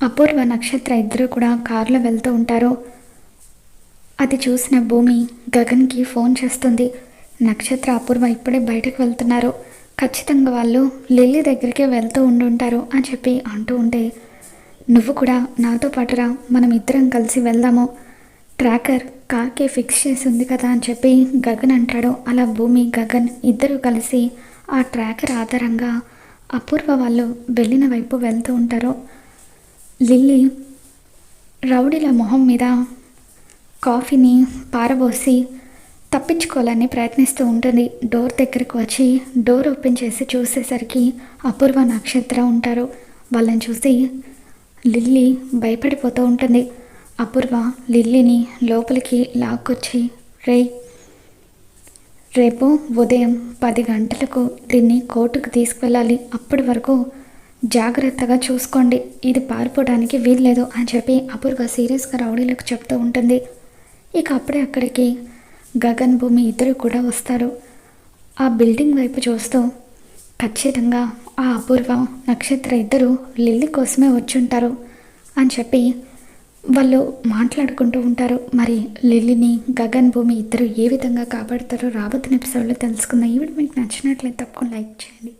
అపూర్వ, నక్షత్ర ఇద్దరు కూడా కారులో వెళ్తూ ఉంటారు. అది చూసిన భూమి గగన్కి ఫోన్ చేస్తుంది. నక్షత్ర, అపూర్వ ఇప్పుడే బయటకు వెళ్తున్నారు. ఖచ్చితంగా వాళ్ళు లిల్లీ దగ్గరికి వెళ్తూ ఉండుంటారు అని చెప్పి అంటూ ఉంటే, నువ్వు కూడా నాతో పాటురా, మనం ఇద్దరం కలిసి వెళ్దాము, ట్రాకర్ కార్కి ఫిక్స్ చేసి ఉంది కదా అని చెప్పి గగన్ అంటాడు. అలా భూమి, గగన్ ఇద్దరు కలిసి ఆ ట్రాకర్ ఆధారంగా అపూర్వ వాళ్ళు వెళ్ళిన వైపు వెళ్తూ ఉంటారు. లిల్లీ రౌడీల మొహం మీద కాఫీని పారబోసి తప్పించుకోవాలని ప్రయత్నిస్తూ ఉంటుంది. డోర్ దగ్గరకు వచ్చి డోర్ ఓపెన్ చేసి చూసేసరికి అపూర్వ, నక్షత్ర ఉంటారు. వాళ్ళని చూసి లిల్లీ భయపడిపోతూ ఉంటుంది. అపూర్వ లిల్లీని లోపలికి లాక్కొచ్చి, రేపు ఉదయం 10 గంటలకు దీన్ని కోర్టుకు తీసుకువెళ్ళాలి, అప్పటి వరకు జాగ్రత్తగా చూసుకోండి, ఇది పారిపోవడానికి వీల్లేదు అని చెప్పి అపూర్వ సీరియస్గా రౌడీలకు చెప్తూ ఉంటుంది. ఇక అప్పుడే అక్కడికి గగన్, భూమి ఇద్దరు కూడా వస్తారు. ఆ బిల్డింగ్ వైపు చూస్తూ, ఖచ్చితంగా ఆ అపూర్వ, నక్షత్ర ఇద్దరు లిల్లీ కోసమే వచ్చుంటారు అని చెప్పి వాళ్ళు మాట్లాడుకుంటూ ఉంటారు. మరి లిల్లీని గగన్, భూమి ఇద్దరు ఏ విధంగా కాపాడుతారో రాబోతున్న ఎపిసోడ్లో తెలుసుకుందాం. ఈ వీడియో మీకు నచ్చినట్లయితే తప్పకుండా లైక్ చేయండి.